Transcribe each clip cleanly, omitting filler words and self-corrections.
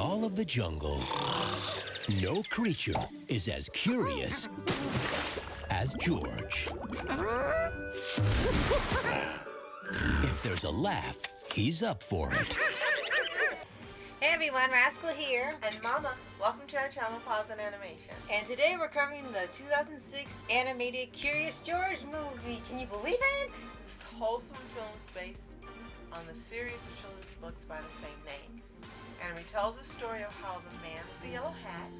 all of the jungle, no creature is as curious as George. If there's a laugh, he's up for it. Hey everyone, Rascal here. And Mama, welcome to our channel, Paws On Animation. And today we're covering the 2006 animated Curious George movie. Can you believe it? This wholesome film is based on the series of children's books by the same name. And it retells the story of how the man with the yellow hat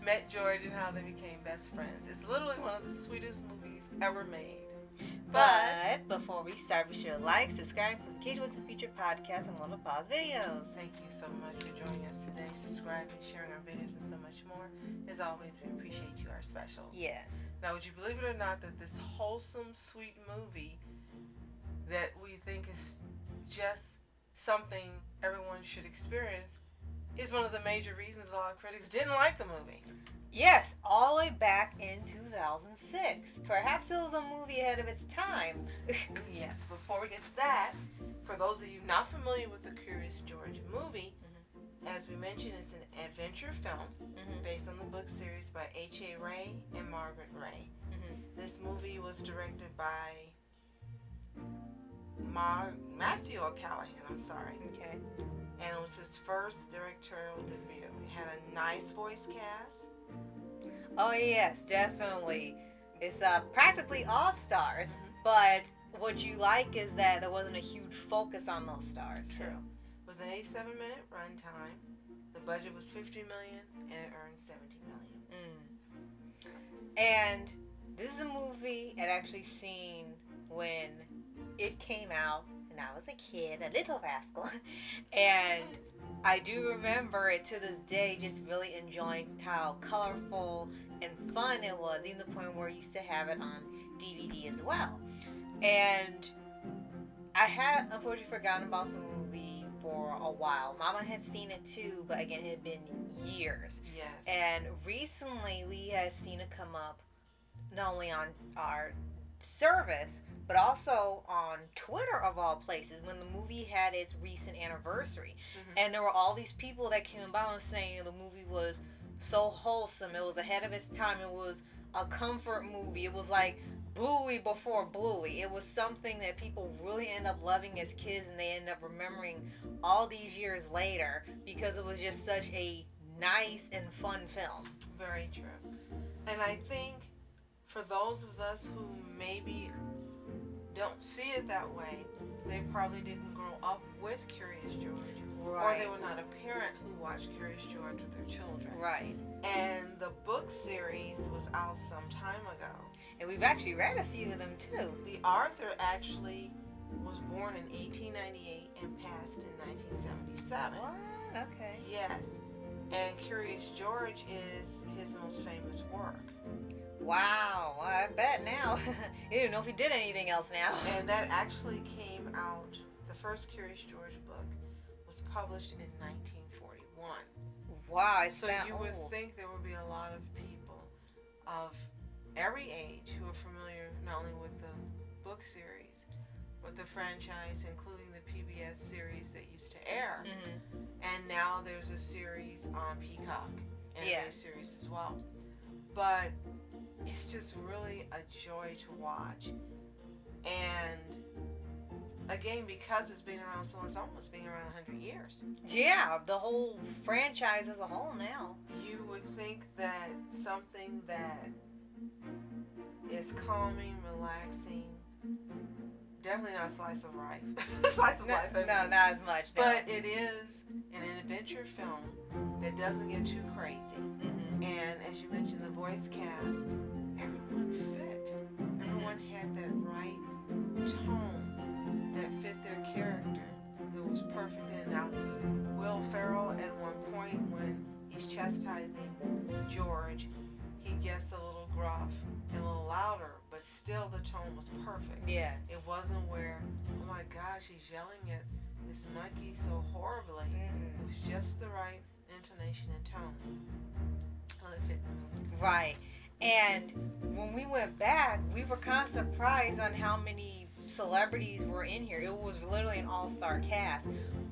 met George and how they became best friends. It's literally one of the sweetest movies ever made. But before we start, be sure to like, subscribe, and engage with the future podcasts and Little Paws videos. Thank you so much for joining us today, subscribing, sharing our videos, and so much more. As always, we appreciate you, our specials. Yes. Now, would you believe it or not that this wholesome, sweet movie that we think is just something everyone should experience is one of the major reasons a lot of critics didn't like the movie. Yes, all the way back in 2006. Perhaps it was a movie ahead of its time. Yes, before we get to that, for those of you not familiar with the Curious George movie, as we mentioned, it's an adventure film based on the book series by H.A. Ray and Margaret Ray. This movie was directed by Matthew O'Callaghan, Okay. and it was his first directorial debut. It had a nice voice cast. Oh yes, definitely. It's practically all stars, but what you like is that there wasn't a huge focus on those stars. True. With an 87-minute runtime, the budget was $50 million, and it earned $70 million. And this is a movie I'd actually seen when it came out, and I was a kid, a little rascal, and I do remember it to this day, just really enjoying how colorful and fun it was, even the point where I used to have it on DVD as well. And I had unfortunately forgotten about the movie for a while. Mama had seen it too, but again, it had been years. Yes. And recently we had seen it come up not only on our service, but also on Twitter of all places when the movie had its recent anniversary. And there were all these people that came about and saying the movie was so wholesome, it was ahead of its time, it was a comfort movie, it was like Bluey before Bluey. It was something that people really end up loving as kids, and they end up remembering all these years later because it was just such a nice and fun film. Very true. And I think for those of us who maybe don't see it that way, they probably didn't grow up with Curious George. Right. Or they were not a parent who watched Curious George with their children. Right. And the book series was out some time ago. And we've actually read a few of them too. The author actually was born in 1898 and passed in 1977. What? Okay. Yes. And Curious George is his most famous work. Wow, I bet now. You don't know if he did anything else now. And that actually came out, the first Curious George book was published in 1941. Wow, it's So that you would old. think there would be a lot of people of every age who are familiar not only with the book series, but the franchise, including the PBS series that used to air. And now there's a series on Peacock, animated series as well. But it's just really a joy to watch. And again, because it's been around so long, it's almost been around 100 years. Yeah, the whole franchise as a whole now. You would think that something that is calming, relaxing, definitely not slice of life. Slice of life. I mean. No, not as much. No. But it is an adventure film that doesn't get too crazy. And as you mentioned, the voice cast, everyone fit. Everyone had that right tone that fit their character. It was perfect. And now, Will Ferrell, at one point when he's chastising George, he gets a little gruff and a little louder, but still the tone was perfect. Yes. It wasn't where, oh my gosh, he's yelling at this monkey so horribly. It was just the right intonation and tone. Let it fit the movie. Right. And when we went back, we were kind of surprised on how many celebrities were in here. It was literally an all-star cast.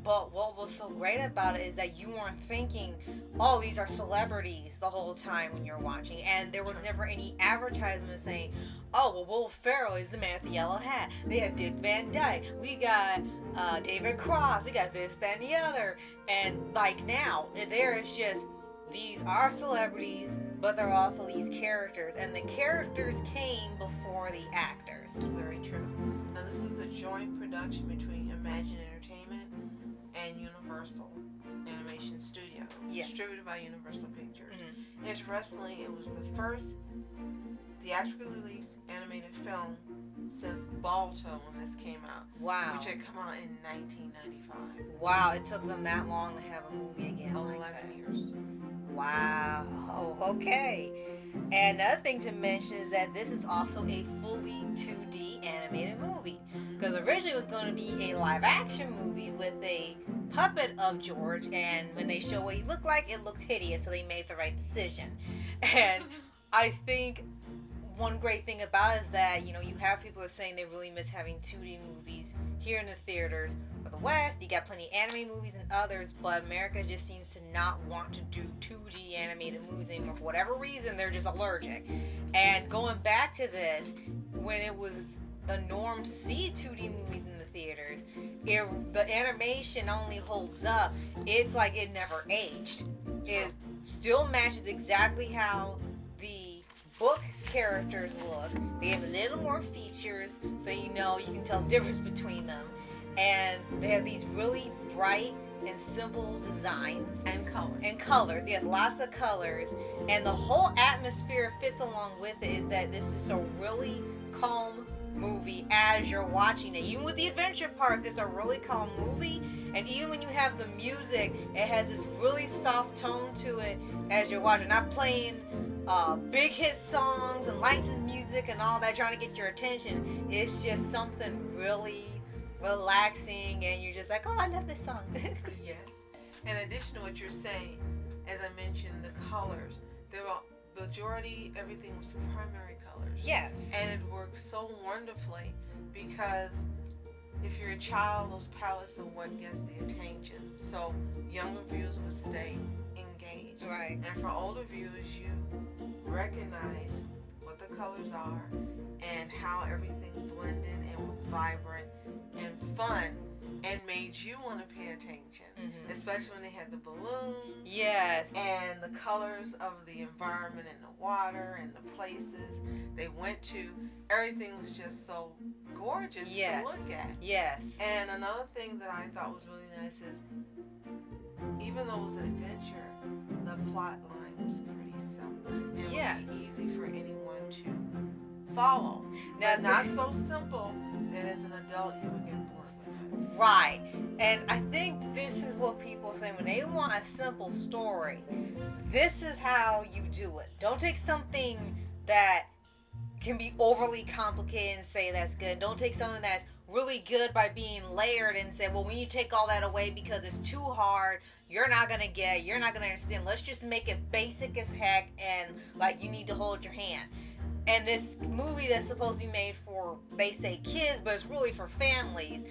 But what was so great about it is that you weren't thinking, oh, these are celebrities the whole time when you're watching. And there was never any advertisement saying, oh, well, Will Ferrell is the man with the yellow hat. They have Dick Van Dyke. We got David Cross. We got this, that, and the other. And like now, there is just, these are celebrities, but they're also these characters. And the characters came before the actors. Very true. Now, this was a joint production between Imagine Entertainment and Universal Animation Studios, distributed by Universal Pictures. Mm-hmm. Interestingly, it was the first theatrically released animated film since Balto when this came out. Wow. Which had come out in 1995. Wow, it took them that long to have a movie again. 11 years. Wow. Okay. And another thing to mention is that this is also a fully 2D animated movie. Because originally it was going to be a live action movie with a puppet of George, and when they show what he looked like, it looked hideous, so they made the right decision. And I think one great thing about it is that, you know, you have people that are saying they really miss having 2D movies here in the theaters. For the West, you got plenty of anime movies and others, but America just seems to not want to do 2D animated movies anymore. For whatever reason, they're just allergic. And going back to this, when it was a norm to see 2D movies in the theaters, the animation only holds up. It's like it never aged. It still matches exactly how the book characters look. They have a little more features, so you know, you can tell the difference between them. And they have these really bright and simple designs. And colors. And colors, yes, lots of colors. And the whole atmosphere fits along with it is that this is a really calm movie as you're watching it. Even with the adventure parts, it's a really calm movie. And even when you have the music, it has this really soft tone to it as you're watching. Not playing big hit songs and licensed music and all that trying to get your attention. It's just something really relaxing, and you're just like, oh, I love this song. Yes. In addition to what you're saying, as I mentioned, the colors, there were majority, everything was primary colors. Yes. And it worked so wonderfully because if you're a child, those palettes are what gets the attention. So younger viewers would stay engaged. Right. And for older viewers, you recognize what the colors are and how everything blended and was vibrant and fun and made you want to pay attention. Mm-hmm. Especially when they had the balloons. Yes. And the colors of the environment and the water and the places they went to. Everything was just so gorgeous to look at. Yes. And another thing that I thought was really nice is, even though it was an adventure, the plot line was pretty simple. It would be easy for anyone to follow. Now, not so simple that as an adult you would get bored with it. Right. And I think this is what people say when they want a simple story. This is how you do it. Don't take something that can be overly complicated and say that's good. Don't take something that's really good by being layered and say, well, when you take all that away because it's too hard, you're not going to get it, you're not going to understand. Let's just make it basic as heck and like you need to hold your hand. And this movie that's supposed to be made for, they say kids, but it's really for families.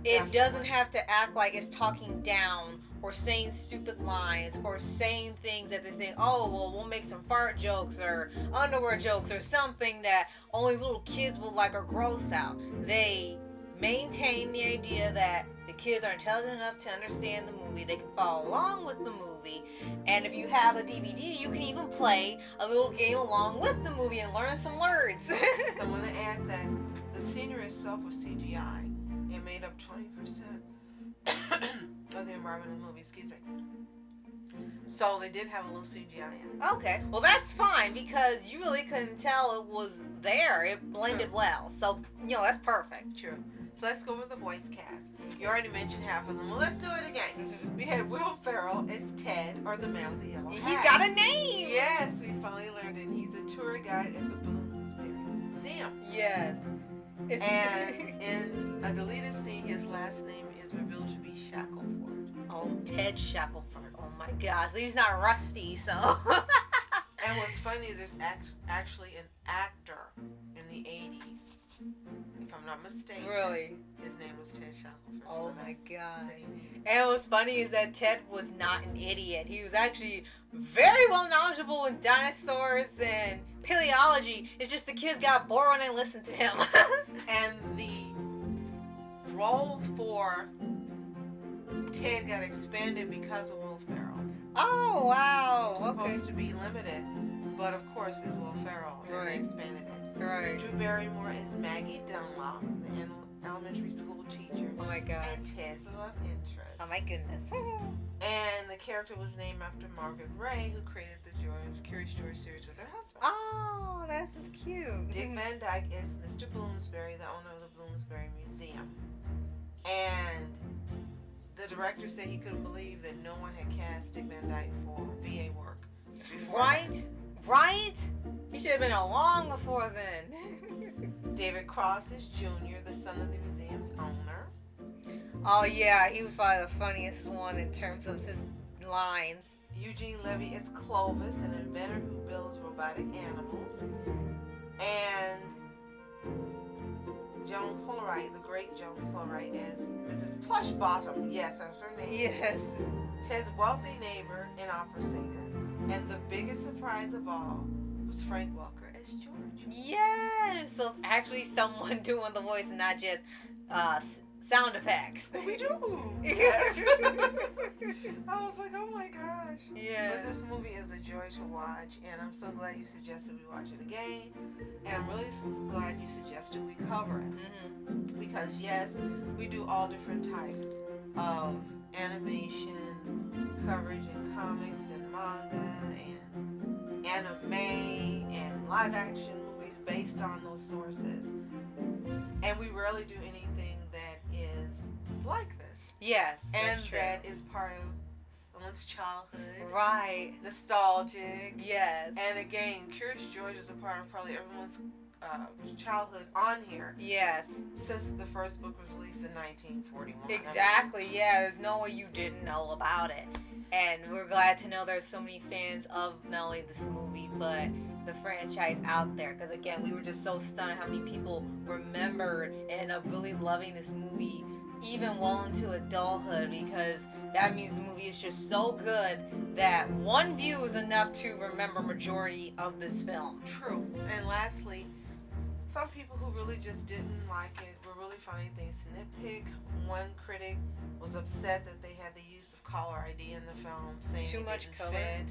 It doesn't have to act like it's talking down or saying stupid lines or saying things that they think, oh, well, we'll make some fart jokes or underwear jokes or something that only little kids will like or gross out. They maintain the idea that the kids are intelligent enough to understand the movie. They can follow along with the movie. And if you have a DVD, you can even play a little game along with the movie and learn some words. I want to add that the scenery itself was CGI. It made up 20% of the environment of the movie, excuse me. So they did have a little CGI in it. Okay. Well, that's fine because you really couldn't tell it was there. It blended well. So, you know, that's perfect. True. So let's go with the voice cast. You already mentioned half of them. Well, let's do it again. We had Will Ferrell as Ted, or the man with the yellow hat. He's got a name! Yes, we finally learned it. He's a tour guide at the Bloomsbury Museum. Yes. And in a deleted scene, his last name is revealed to be Shackelford. Oh, Ted Shackelford. Oh my gosh. He's not Rusty, so. And what's funny is there's actually an actor in the 80s if I'm not mistaken. Really? His name was Ted Shackelford. Oh so my that's gosh. crazy. And what's funny is that Ted was not an idiot. He was actually very well knowledgeable in dinosaurs and paleology. It's just the kids got bored when they listened to him. And the role for Ted got expanded because of Will Ferrell. Oh, wow. It was Okay. supposed to be limited, but of course it's Will Ferrell, and Right. they expanded it. Right. Drew Barrymore is Maggie Dunlop, the elementary school teacher, Oh my god. and Ted's the love interest. Oh my goodness. And the character was named after Margaret Ray, who created the Curious George series with her husband. Oh, that's so cute. Dick Van Dyke is Mr. Bloomsbury, the owner of the Bloomsbury Museum. And the director said he couldn't believe that no one had cast Dick Van Dyke for VA work before Right? that. Right? He should have been along before then. David Cross is Junior, the son of the museum's owner. Oh yeah, he was probably the funniest one in terms of his lines. Eugene Levy is Clovis, an inventor who builds robotic animals. And Joan Plowright, the great Joan Plowright, is Mrs. Plushbottom. Yes, that's her name. Yes. Ted's wealthy neighbor and opera singer. And the biggest surprise of all was Frank Welker as George. Yes. So it's actually someone doing the voice and not just sound effects. We do. Yes. I was like, oh my gosh. Yeah. But this movie is a joy to watch, and I'm so glad you suggested we watch it again. And I'm really glad you suggested we cover it. Mm-hmm. Because yes, we do all different types of animation coverage and comics and manga and anime and live action movies based on those sources. And we rarely do anything that is like this. Yes. And that's true. that is part of someone's childhood. Right. Nostalgic. Yes. And again, Curious George is a part of probably everyone's childhood on here Yes. since the first book was released in 1941. Exactly. Yeah. There's no way you didn't know about it. And we're glad to know there's so many fans of not only this movie, but the franchise out there. Because again, we were just so stunned at how many people remembered and are really loving this movie, even well into adulthood, because that means the movie is just so good that one view is enough to remember majority of this film. True. And lastly, some people who really just didn't like it were really finding things to nitpick. One critic was upset that they had the use of caller ID in the film, saying Too it much didn't color? fit,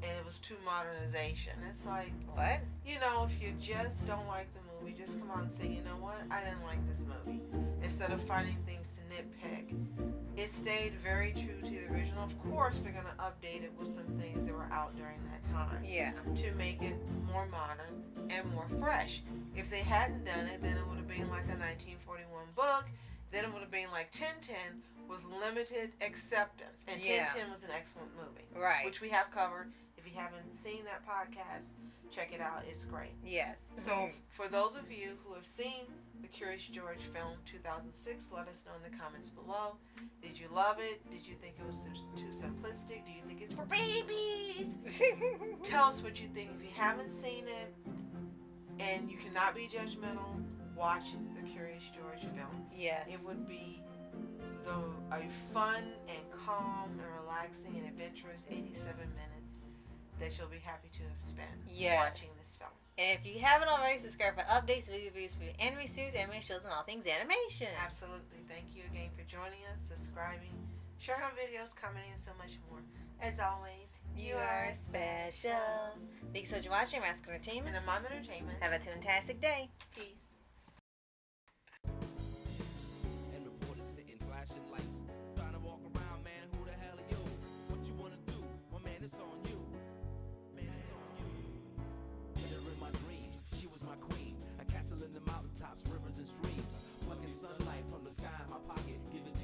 and it was too modernization. It's like, What? you know, if you just don't like the movie, just come on and say, you know what, I didn't like this movie. Instead of finding things to nitpick. It stayed very true to the original. Of course, they're going to update it with some things that were out during that time Yeah. to make it more modern and more fresh. If they hadn't done it, then it would have been like a 1941 book. Then it would have been like Tintin with limited acceptance. And Yeah. Tintin was an excellent movie. Right. Which we have covered. If you haven't seen that podcast, check it out. It's great. Yes. So, for those of you who have seen the Curious George film 2006, let us know in the comments below. Did you love it? Did you think it was too simplistic? Do you think it's for babies? Tell us what you think. If you haven't seen it and you cannot be judgmental, watch the Curious George film. Yes. It would be a fun and calm and relaxing and adventurous 87 minutes that you'll be happy to have spent watching this film. And if you haven't already, subscribe for updates, video reviews for your anime series, anime shows, and all things animation. Absolutely. Thank you again for joining us, subscribing, sharing our videos, commenting, and so much more. As always, You are special. Thanks so much for watching Rascal Entertainment. And Mom Entertainment. Have a fantastic day. Peace. And reporters sitting flashing lights, trying to walk around, man, who the hell are you? What you wanna do? Well, man, it's on you. Man, it's on you. Hit her in my dreams, she was my queen. A castle in the mountaintops, rivers and streams. Plucking sunlight from the sky in my pocket, give it to